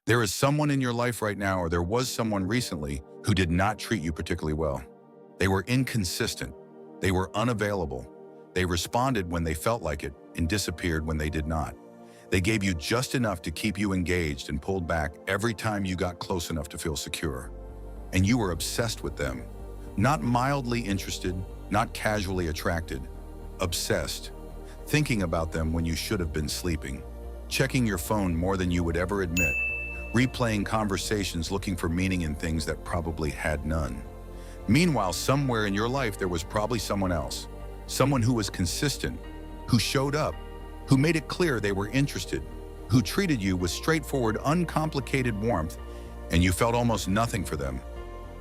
There is someone in your life right now, or there was someone recently, who did not treat you particularly well. They were inconsistent. They were unavailable. They responded when they felt like it and disappeared when they did not. They gave you just enough to keep you engaged and pulled back every time you got close enough to feel secure. And you were obsessed with them. Not mildly interested, not casually attracted. Obsessed. Thinking about them when you should have been sleeping. Checking your phone more than you would ever admit. Replaying conversations looking for meaning in things that probably had none. Meanwhile, somewhere in your life there was probably someone else. Someone who was consistent, who showed up, who made it clear they were interested, who treated you with straightforward, uncomplicated warmth, and you felt almost nothing for them.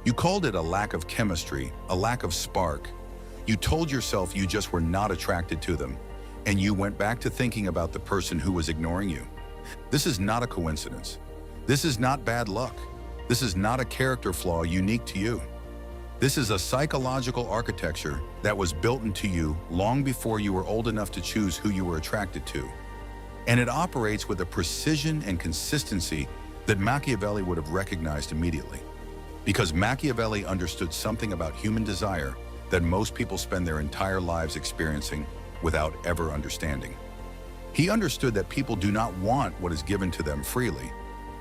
You called it a lack of chemistry, a lack of spark. You told yourself you just were not attracted to them, and you went back to thinking about the person who was ignoring you. This is not a coincidence. This is not bad luck. This is not a character flaw unique to you. This is a psychological architecture that was built into you long before you were old enough to choose who you were attracted to. And it operates with a precision and consistency that Machiavelli would have recognized immediately. Because Machiavelli understood something about human desire that most people spend their entire lives experiencing without ever understanding. He understood that people do not want what is given to them freely.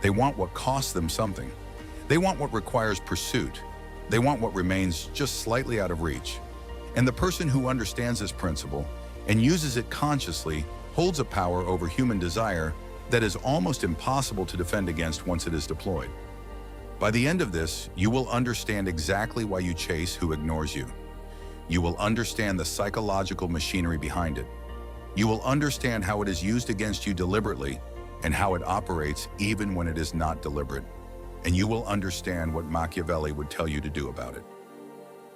They want what costs them something. They want what requires pursuit. They want what remains just slightly out of reach. And the person who understands this principle and uses it consciously holds a power over human desire that is almost impossible to defend against once it is deployed. By the end of this, you will understand exactly why you chase who ignores you. You will understand the psychological machinery behind it. You will understand how it is used against you deliberately and how it operates even when it is not deliberate. And you will understand what Machiavelli would tell you to do about it.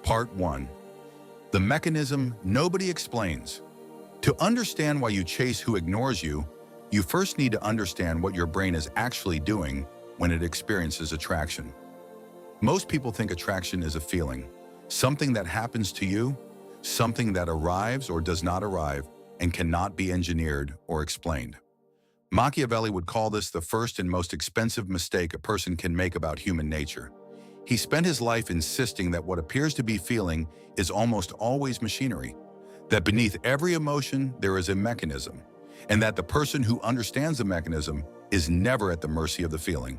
Part 1. The mechanism nobody explains. To understand why you chase who ignores you, you first need to understand what your brain is actually doing when it experiences attraction. Most people think attraction is a feeling, something that happens to you, something that arrives or does not arrive and cannot be engineered or explained. Machiavelli would call this the first and most expensive mistake a person can make about human nature. He spent his life insisting that what appears to be feeling is almost always machinery, that beneath every emotion there is a mechanism, and that the person who understands the mechanism is never at the mercy of the feeling.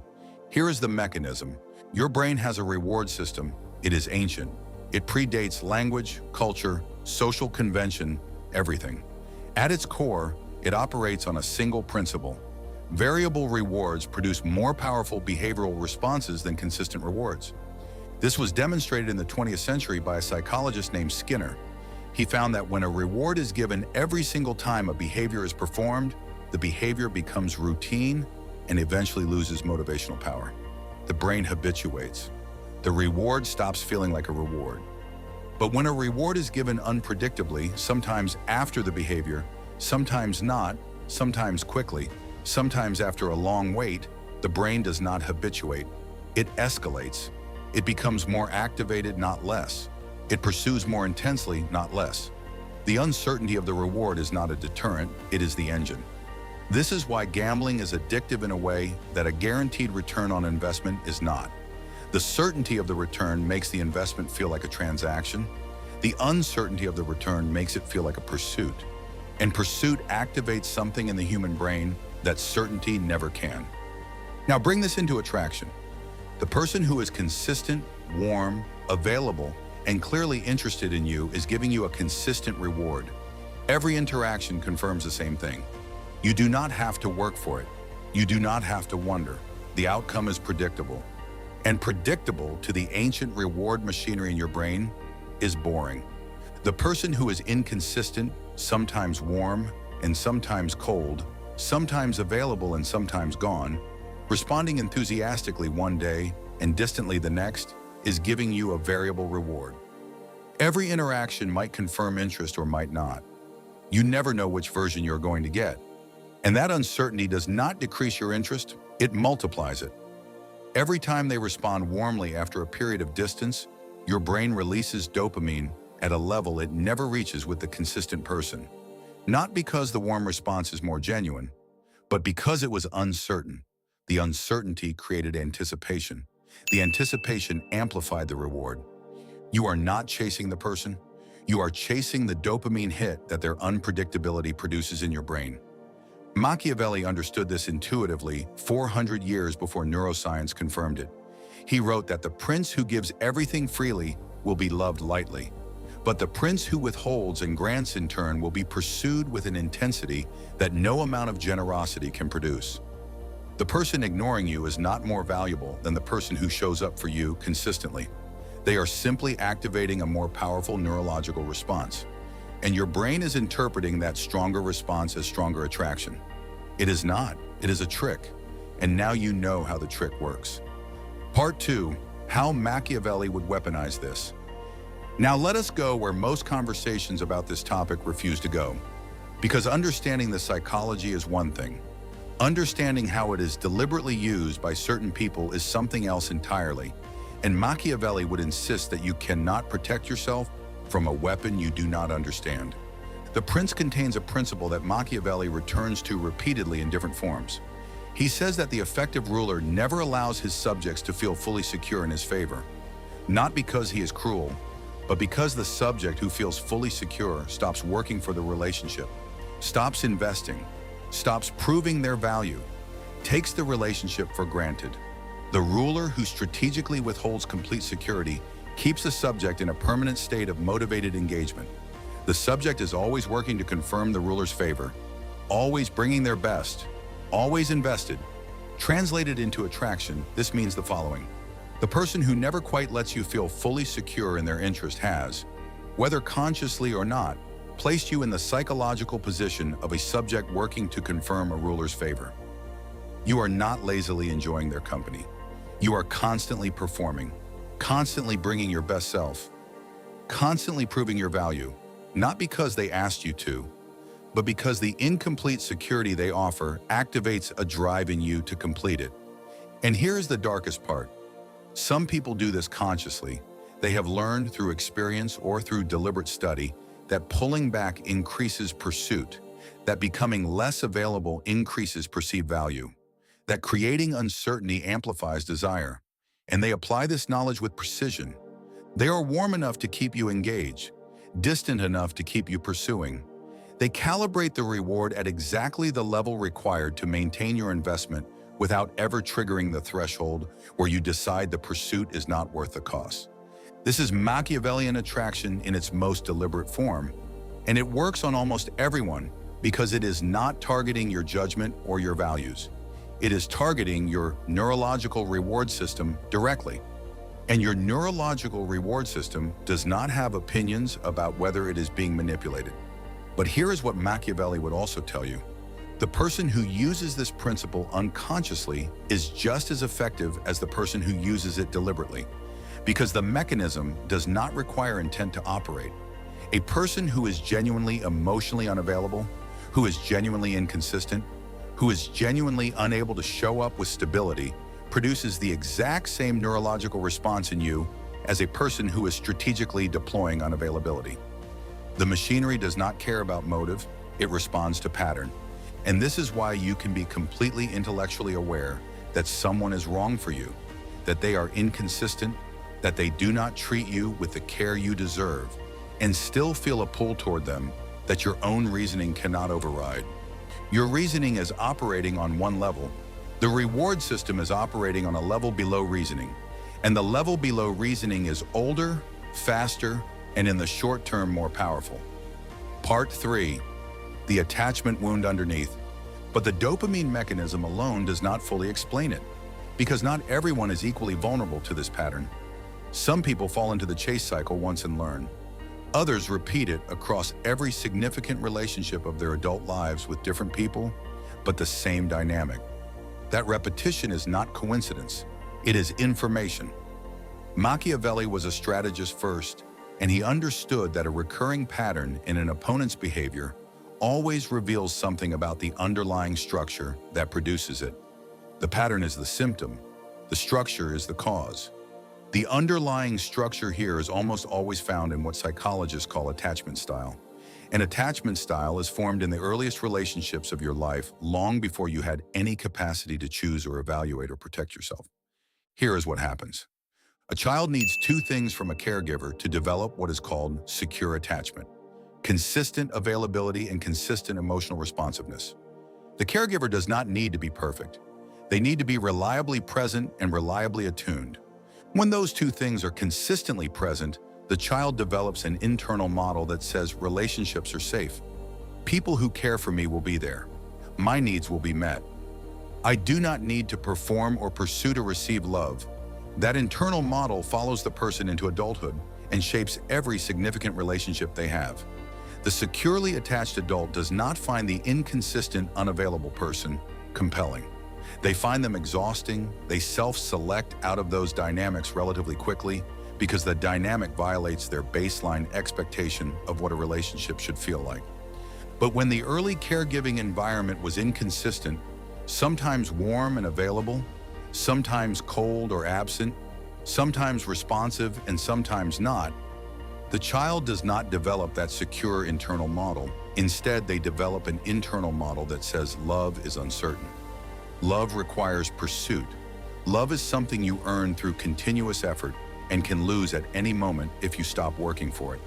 Here is the mechanism. Your brain has a reward system. It is ancient. It predates language, culture, social convention, everything. At its core, it operates on a single principle. Variable rewards produce more powerful behavioral responses than consistent rewards. This was demonstrated in the 20th century by a psychologist named Skinner. He found that when a reward is given every single time a behavior is performed, the behavior becomes routine and eventually loses motivational power. The brain habituates. The reward stops feeling like a reward. But when a reward is given unpredictably, sometimes after the behavior, sometimes not, sometimes quickly, sometimes after a long wait, the brain does not habituate. It escalates. It becomes more activated, not less. It pursues more intensely, not less. The uncertainty of the reward is not a deterrent, it is the engine. This is why gambling is addictive in a way that a guaranteed return on investment is not. The certainty of the return makes the investment feel like a transaction. The uncertainty of the return makes it feel like a pursuit. And pursuit activates something in the human brain that certainty never can. Now bring this into attraction. The person who is consistent, warm, available, and clearly interested in you is giving you a consistent reward. Every interaction confirms the same thing. You do not have to work for it. You do not have to wonder. The outcome is predictable. And predictable to the ancient reward machinery in your brain is boring. The person who is inconsistent, sometimes warm and sometimes cold, sometimes available and sometimes gone, responding enthusiastically one day and distantly the next, is giving you a variable reward. Every interaction might confirm interest or might not. You never know which version you're going to get. And that uncertainty does not decrease your interest, it multiplies it. Every time they respond warmly after a period of distance, your brain releases dopamine at a level it never reaches with the consistent person. Not because the warm response is more genuine, but because it was uncertain. The uncertainty created anticipation. The anticipation amplified the reward. You are not chasing the person. You are chasing the dopamine hit that their unpredictability produces in your brain. Machiavelli understood this intuitively 400 years before neuroscience confirmed it. He wrote that the prince who gives everything freely will be loved lightly, but the prince who withholds and grants in turn will be pursued with an intensity that no amount of generosity can produce. The person ignoring you is not more valuable than the person who shows up for you consistently. They are simply activating a more powerful neurological response, and your brain is interpreting that stronger response as stronger attraction. It is not, it is a trick, and now you know how the trick works. Part 2, how Machiavelli would weaponize this. Now let us go where most conversations about this topic refuse to go, because understanding the psychology is one thing. Understanding how it is deliberately used by certain people is something else entirely, and Machiavelli would insist that you cannot protect yourself from a weapon you do not understand. The Prince contains a principle that Machiavelli returns to repeatedly in different forms. He says that the effective ruler never allows his subjects to feel fully secure in his favor, not because he is cruel, but because the subject who feels fully secure stops working for the relationship, stops investing, stops proving their value, takes the relationship for granted. The ruler who strategically withholds complete security keeps the subject in a permanent state of motivated engagement. The subject is always working to confirm the ruler's favor, always bringing their best, always invested. Translated into attraction, this means the following. The person who never quite lets you feel fully secure in their interest has, whether consciously or not, placed you in the psychological position of a subject working to confirm a ruler's favor. You are not lazily enjoying their company. You are constantly performing, constantly bringing your best self, constantly proving your value, not because they asked you to, but because the incomplete security they offer activates a drive in you to complete it. And here is the darkest part. Some people do this consciously. They have learned through experience or through deliberate study that pulling back increases pursuit, that becoming less available increases perceived value, that creating uncertainty amplifies desire. And they apply this knowledge with precision. They are warm enough to keep you engaged, distant enough to keep you pursuing. They calibrate the reward at exactly the level required to maintain your investment without ever triggering the threshold where you decide the pursuit is not worth the cost. This is Machiavellian attraction in its most deliberate form, and it works on almost everyone because it is not targeting your judgment or your values. It is targeting your neurological reward system directly. And your neurological reward system does not have opinions about whether it is being manipulated. But here is what Machiavelli would also tell you. The person who uses this principle unconsciously is just as effective as the person who uses it deliberately, because the mechanism does not require intent to operate. A person who is genuinely emotionally unavailable, who is genuinely inconsistent, who is genuinely unable to show up with stability, produces the exact same neurological response in you as a person who is strategically deploying unavailability. The machinery does not care about motive, it responds to pattern. And this is why you can be completely intellectually aware that someone is wrong for you, that they are inconsistent, that they do not treat you with the care you deserve, and still feel a pull toward them that your own reasoning cannot override. Your reasoning is operating on one level. The reward system is operating on a level below reasoning, and the level below reasoning is older, faster, and in the short term more powerful. Part 3, the attachment wound underneath. But the dopamine mechanism alone does not fully explain it, because not everyone is equally vulnerable to this pattern. Some people fall into the chase cycle once and learn. Others repeat it across every significant relationship of their adult lives with different people, but the same dynamic. That repetition is not coincidence, it is information. Machiavelli was a strategist first, and he understood that a recurring pattern in an opponent's behavior always reveals something about the underlying structure that produces it. The pattern is the symptom, the structure is the cause. The underlying structure here is almost always found in what psychologists call attachment style. An attachment style is formed in the earliest relationships of your life, long before you had any capacity to choose or evaluate or protect yourself. Here is what happens. A child needs two things from a caregiver to develop what is called secure attachment: consistent availability and consistent emotional responsiveness. The caregiver does not need to be perfect. They need to be reliably present and reliably attuned. When those two things are consistently present, the child develops an internal model that says relationships are safe. People who care for me will be there. My needs will be met. I do not need to perform or pursue to receive love. That internal model follows the person into adulthood and shapes every significant relationship they have. The securely attached adult does not find the inconsistent, unavailable person compelling. They find them exhausting. They self-select out of those dynamics relatively quickly because the dynamic violates their baseline expectation of what a relationship should feel like. But when the early caregiving environment was inconsistent, sometimes warm and available, sometimes cold or absent, sometimes responsive and sometimes not, the child does not develop that secure internal model. Instead, they develop an internal model that says love is uncertain. Love requires pursuit. Love is something you earn through continuous effort and can lose at any moment if you stop working for it.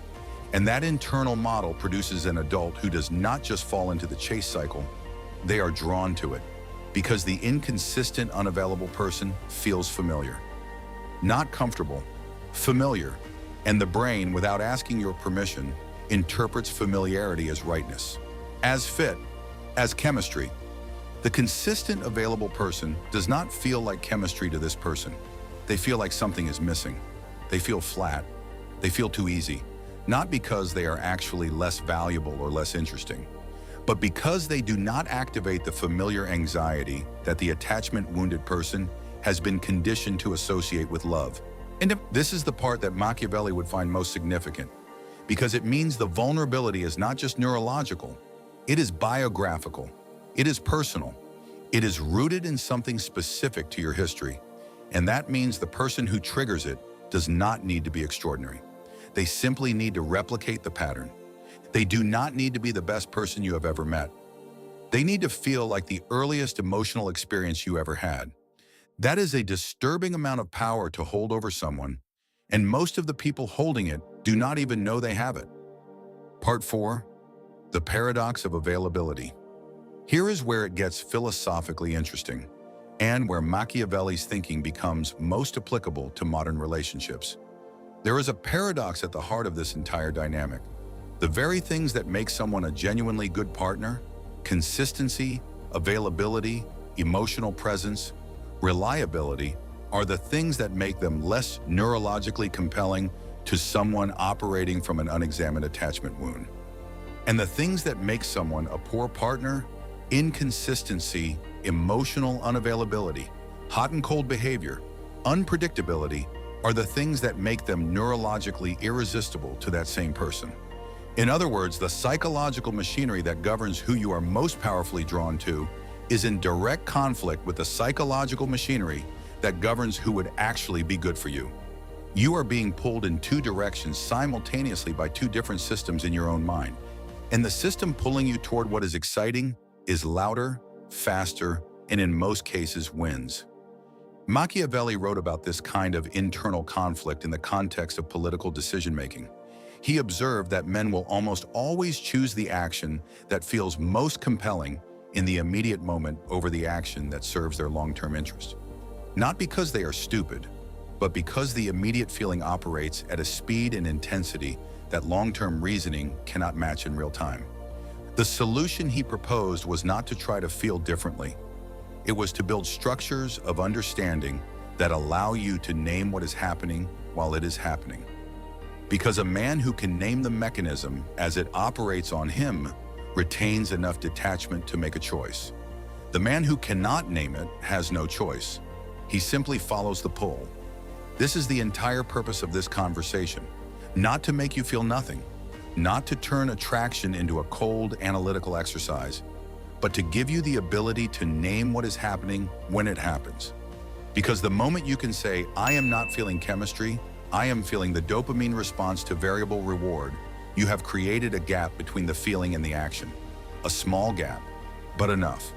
And that internal model produces an adult who does not just fall into the chase cycle, they are drawn to it because the inconsistent, unavailable person feels familiar. Not comfortable, familiar. And the brain, without asking your permission, interprets familiarity as rightness, as fit, as chemistry. The consistent, available person does not feel like chemistry to this person. They feel like something is missing. They feel flat. They feel too easy. Not because they are actually less valuable or less interesting, but because they do not activate the familiar anxiety that the attachment-wounded person has been conditioned to associate with love. And this is the part that Machiavelli would find most significant, because it means the vulnerability is not just neurological, it is biographical, it is personal, it is rooted in something specific to your history, and that means the person who triggers it does not need to be extraordinary. They simply need to replicate the pattern. They do not need to be the best person you have ever met. They need to feel like the earliest emotional experience you ever had. That is a disturbing amount of power to hold over someone, and most of the people holding it do not even know they have it. Part 4, the paradox of availability. Here is where it gets philosophically interesting, and where Machiavelli's thinking becomes most applicable to modern relationships. There is a paradox at the heart of this entire dynamic. The very things that make someone a genuinely good partner, consistency, availability, emotional presence, reliability, are the things that make them less neurologically compelling to someone operating from an unexamined attachment wound. And the things that make someone a poor partner, inconsistency, emotional unavailability, hot and cold behavior, unpredictability, are the things that make them neurologically irresistible to that same person. In other words, the psychological machinery that governs who you are most powerfully drawn to is in direct conflict with the psychological machinery that governs who would actually be good for you. You are being pulled in two directions simultaneously by two different systems in your own mind. And the system pulling you toward what is exciting is louder, faster, and in most cases wins. Machiavelli wrote about this kind of internal conflict in the context of political decision-making. He observed that men will almost always choose the action that feels most compelling in the immediate moment over the action that serves their long-term interest. Not because they are stupid, but because the immediate feeling operates at a speed and intensity that long-term reasoning cannot match in real time. The solution he proposed was not to try to feel differently. It was to build structures of understanding that allow you to name what is happening while it is happening. Because a man who can name the mechanism as it operates on him retains enough detachment to make a choice. The man who cannot name it has no choice. He simply follows the pull. This is the entire purpose of this conversation, not to make you feel nothing, not to turn attraction into a cold analytical exercise, but to give you the ability to name what is happening when it happens. Because the moment you can say, I am not feeling chemistry, I am feeling the dopamine response to variable reward, You have created a gap between the feeling and the action. A small gap, but enough.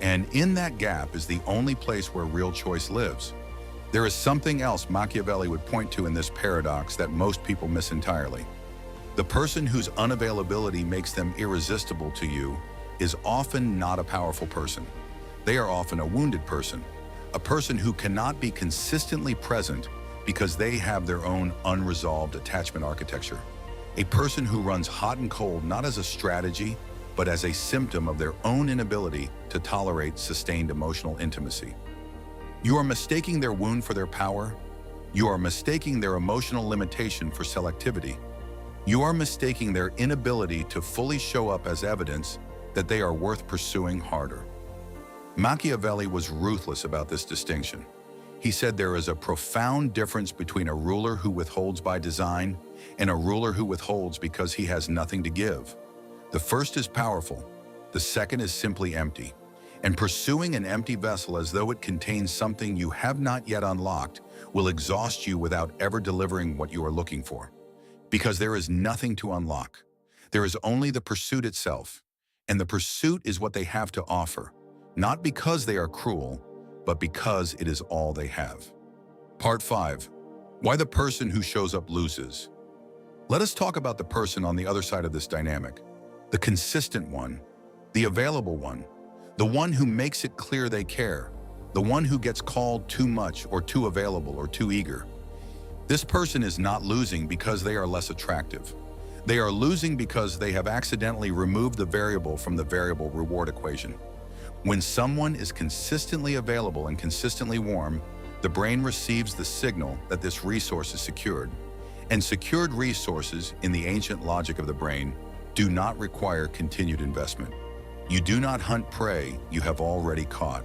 And in that gap is the only place where real choice lives. There is something else Machiavelli would point to in this paradox that most people miss entirely. The person whose unavailability makes them irresistible to you is often not a powerful person. They are often a wounded person, a person who cannot be consistently present because they have their own unresolved attachment architecture. A person who runs hot and cold not as a strategy, but as a symptom of their own inability to tolerate sustained emotional intimacy. You are mistaking their wound for their power. You are mistaking their emotional limitation for selectivity. You are mistaking their inability to fully show up as evidence that they are worth pursuing harder. Machiavelli was ruthless about this distinction. He said there is a profound difference between a ruler who withholds by design and a ruler who withholds because he has nothing to give. The first is powerful, the second is simply empty. And pursuing an empty vessel as though it contains something you have not yet unlocked will exhaust you without ever delivering what you are looking for. Because there is nothing to unlock. There is only the pursuit itself. And the pursuit is what they have to offer, not because they are cruel, but because it is all they have. Part 5. Why the person who shows up loses. Let us talk about the person on the other side of this dynamic. The consistent one, the available one, the one who makes it clear they care, the one who gets called too much or too available or too eager. This person is not losing because they are less attractive. They are losing because they have accidentally removed the variable from the variable reward equation. When someone is consistently available and consistently warm, the brain receives the signal that this resource is secured. And secured resources, in the ancient logic of the brain, do not require continued investment. You do not hunt prey you have already caught.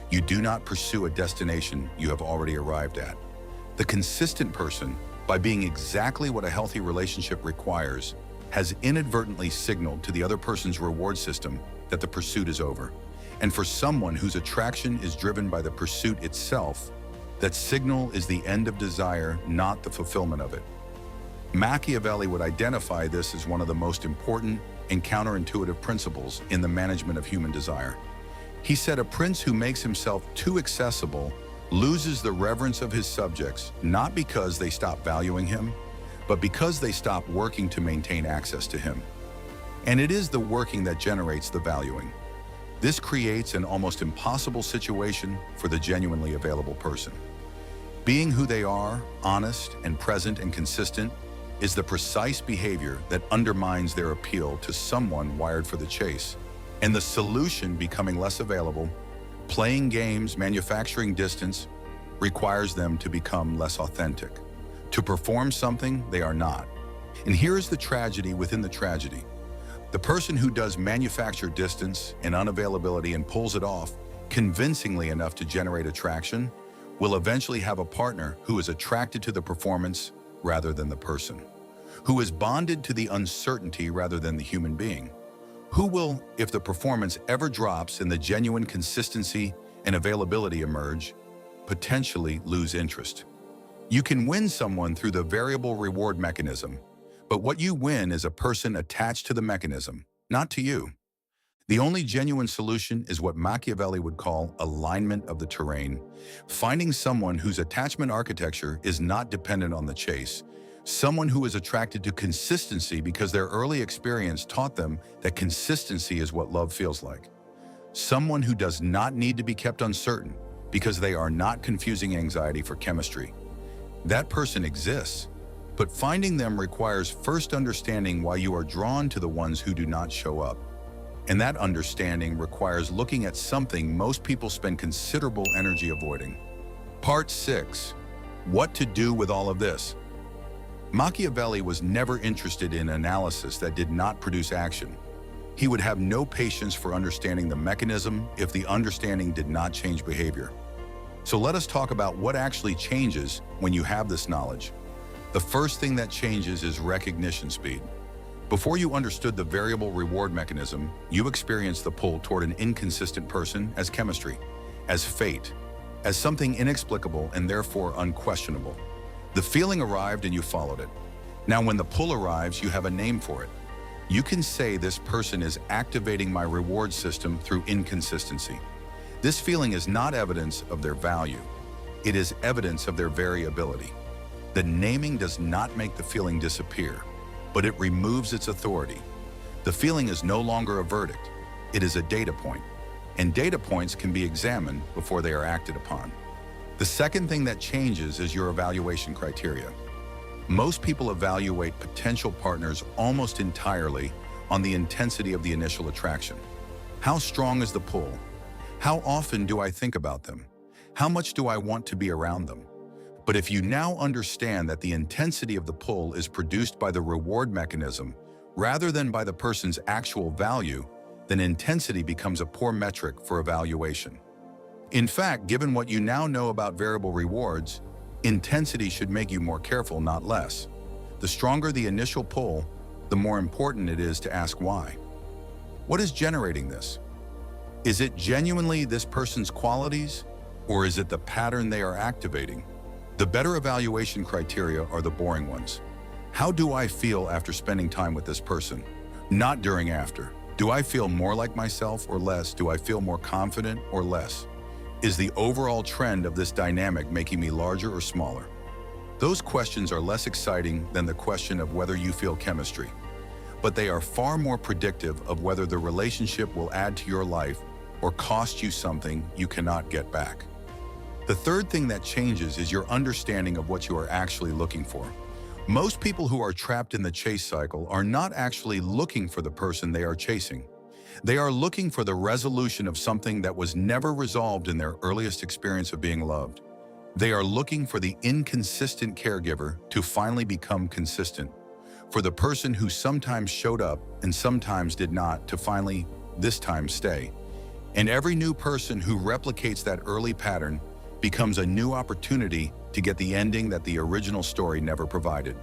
You do not pursue a destination you have already arrived at. The consistent person, by being exactly what a healthy relationship requires, has inadvertently signaled to the other person's reward system that the pursuit is over. And for someone whose attraction is driven by the pursuit itself, that signal is the end of desire, not the fulfillment of it. Machiavelli would identify this as one of the most important and counterintuitive principles in the management of human desire. He said a prince who makes himself too accessible loses the reverence of his subjects, not because they stop valuing him, but because they stop working to maintain access to him. And it is the working that generates the valuing. This creates an almost impossible situation for the genuinely available person. Being who they are, honest and present and consistent, is the precise behavior that undermines their appeal to someone wired for the chase. And the solution, becoming less available, playing games, manufacturing distance, requires them to become less authentic, to perform something they are not. And here is the tragedy within the tragedy. The person who does manufacture distance and unavailability and pulls it off convincingly enough to generate attraction will eventually have a partner who is attracted to the performance rather than the person, who is bonded to the uncertainty rather than the human being, who will, if the performance ever drops and the genuine consistency and availability emerge, potentially lose interest. You can win someone through the variable reward mechanism, but what you win is a person attached to the mechanism, not to you. The only genuine solution is what Machiavelli would call alignment of the terrain, finding someone whose attachment architecture is not dependent on the chase, someone who is attracted to consistency because their early experience taught them that consistency is what love feels like. Someone who does not need to be kept uncertain because they are not confusing anxiety for chemistry. That person exists, but finding them requires first understanding why you are drawn to the ones who do not show up. And that understanding requires looking at something most people spend considerable energy avoiding. Part 6. What to do with all of this? Machiavelli was never interested in analysis that did not produce action. He would have no patience for understanding the mechanism if the understanding did not change behavior. So let us talk about what actually changes when you have this knowledge. The first thing that changes is recognition speed. Before you understood the variable reward mechanism, you experienced the pull toward an inconsistent person as chemistry, as fate, as something inexplicable and therefore unquestionable. The feeling arrived and you followed it. Now, when the pull arrives, you have a name for it. You can say this person is activating my reward system through inconsistency. This feeling is not evidence of their value. It is evidence of their variability. The naming does not make the feeling disappear, but it removes its authority. The feeling is no longer a verdict. It is a data point, and data points can be examined before they are acted upon. The second thing that changes is your evaluation criteria. Most people evaluate potential partners almost entirely on the intensity of the initial attraction. How strong is the pull? How often do I think about them? How much do I want to be around them? But if you now understand that the intensity of the pull is produced by the reward mechanism rather than by the person's actual value, then intensity becomes a poor metric for evaluation. In fact, given what you now know about variable rewards, intensity should make you more careful, not less. The stronger the initial pull, the more important it is to ask why. What is generating this? Is it genuinely this person's qualities, or is it the pattern they are activating? The better evaluation criteria are the boring ones. How do I feel after spending time with this person? Not during after. Do I feel more like myself or less? Do I feel more confident or less? Is the overall trend of this dynamic making me larger or smaller? Those questions are less exciting than the question of whether you feel chemistry, but they are far more predictive of whether the relationship will add to your life or cost you something you cannot get back. The third thing that changes is your understanding of what you are actually looking for. Most people who are trapped in the chase cycle are not actually looking for the person they are chasing. They are looking for the resolution of something that was never resolved in their earliest experience of being loved. They are looking for the inconsistent caregiver to finally become consistent, for the person who sometimes showed up and sometimes did not to finally, this time, stay. And every new person who replicates that early pattern becomes a new opportunity to get the ending that the original story never provided.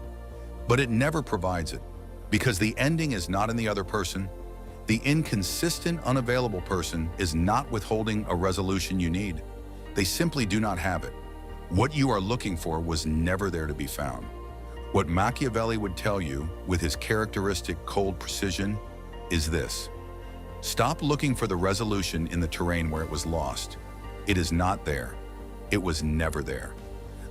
But it never provides it, because the ending is not in the other person. The inconsistent, unavailable person is not withholding a resolution you need. They simply do not have it. What you are looking for was never there to be found. What Machiavelli would tell you, with his characteristic cold precision, is this: stop looking for the resolution in the terrain where it was lost. It is not there. It was never there.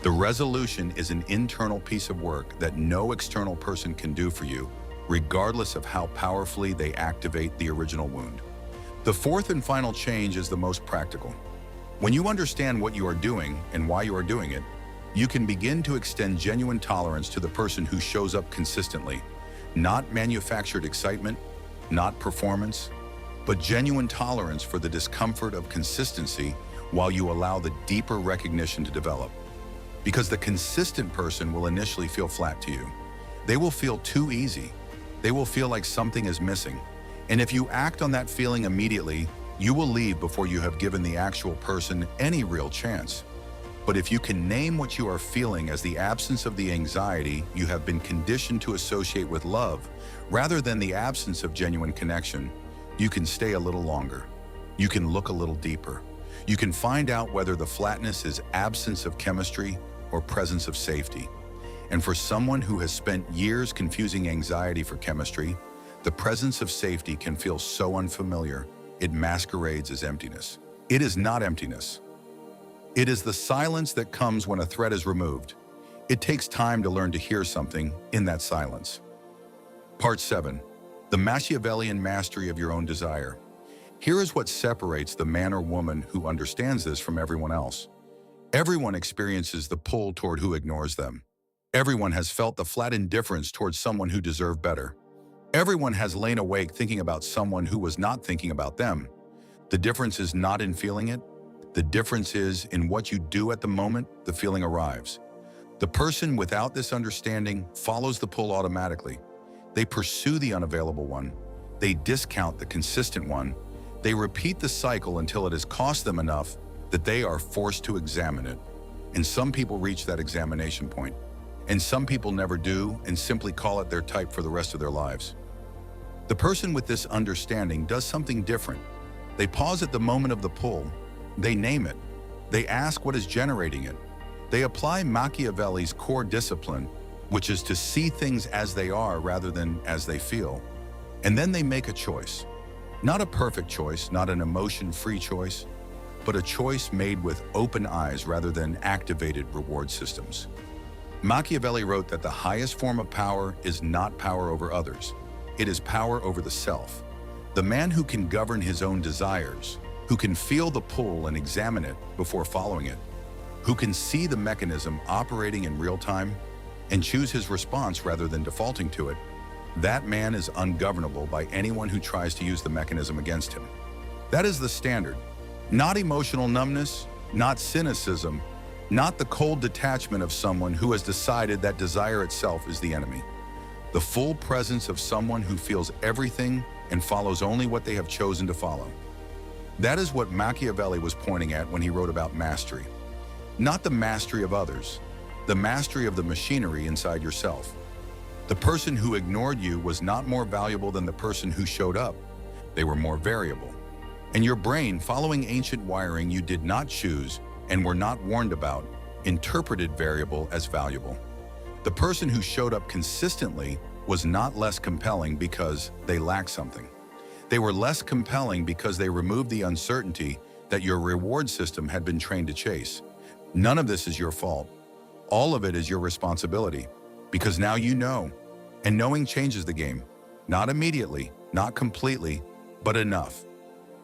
The resolution is an internal piece of work that no external person can do for you, regardless of how powerfully they activate the original wound. The fourth and final change is the most practical. When you understand what you are doing and why you are doing it, you can begin to extend genuine tolerance to the person who shows up consistently. Not manufactured excitement, not performance, but genuine tolerance for the discomfort of consistency while you allow the deeper recognition to develop. Because the consistent person will initially feel flat to you. They will feel too easy. They will feel like something is missing. And if you act on that feeling immediately, you will leave before you have given the actual person any real chance. But if you can name what you are feeling as the absence of the anxiety you have been conditioned to associate with love, rather than the absence of genuine connection, you can stay a little longer. You can look a little deeper. You can find out whether the flatness is absence of chemistry or presence of safety. And for someone who has spent years confusing anxiety for chemistry, the presence of safety can feel so unfamiliar, it masquerades as emptiness. It is not emptiness. It is the silence that comes when a threat is removed. It takes time to learn to hear something in that silence. Part 7. The Machiavellian mastery of your own desire. Here is what separates the man or woman who understands this from everyone else. Everyone experiences the pull toward who ignores them. Everyone has felt the flat indifference towards someone who deserved better. Everyone has lain awake thinking about someone who was not thinking about them. The difference is not in feeling it. The difference is in what you do at the moment the feeling arrives. The person without this understanding follows the pull automatically. They pursue the unavailable one. They discount the consistent one. They repeat the cycle until it has cost them enough that they are forced to examine it. And some people reach that examination point. And some people never do and simply call it their type for the rest of their lives. The person with this understanding does something different. They pause at the moment of the pull. They name it. They ask what is generating it. They apply Machiavelli's core discipline, which is to see things as they are rather than as they feel. And then they make a choice. Not a perfect choice, not an emotion-free choice, but a choice made with open eyes rather than activated reward systems. Machiavelli wrote that the highest form of power is not power over others. It is power over the self. The man who can govern his own desires, who can feel the pull and examine it before following it, who can see the mechanism operating in real time and choose his response rather than defaulting to it, that man is ungovernable by anyone who tries to use the mechanism against him. That is the standard. Not emotional numbness, not cynicism, not the cold detachment of someone who has decided that desire itself is the enemy. The full presence of someone who feels everything and follows only what they have chosen to follow. That is what Machiavelli was pointing at when he wrote about mastery. Not the mastery of others, the mastery of the machinery inside yourself. The person who ignored you was not more valuable than the person who showed up. They were more variable. And your brain, following ancient wiring you did not choose and were not warned about, interpreted variable as valuable. The person who showed up consistently was not less compelling because they lacked something. They were less compelling because they removed the uncertainty that your reward system had been trained to chase. None of this is your fault. All of it is your responsibility, because now you know, and knowing changes the game. Not immediately, not completely, but enough.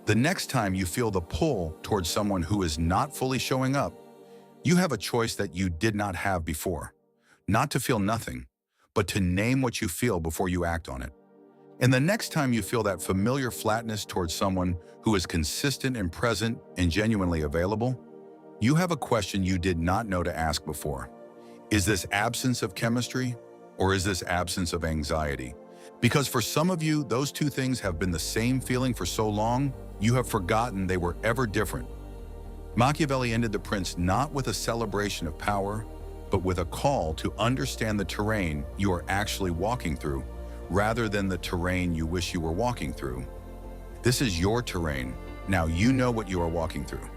The next time you feel the pull towards someone who is not fully showing up, you have a choice that you did not have before. Not to feel nothing, but to name what you feel before you act on it. And the next time you feel that familiar flatness towards someone who is consistent and present and genuinely available, you have a question you did not know to ask before. Is this absence of chemistry, or is this absence of anxiety? Because for some of you, those two things have been the same feeling for so long, you have forgotten they were ever different. Machiavelli ended The Prince not with a celebration of power, but with a call to understand the terrain you are actually walking through, rather than the terrain you wish you were walking through. This is your terrain. Now you know what you are walking through.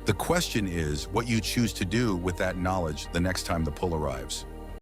The question is what you choose to do with that knowledge the next time the pull arrives.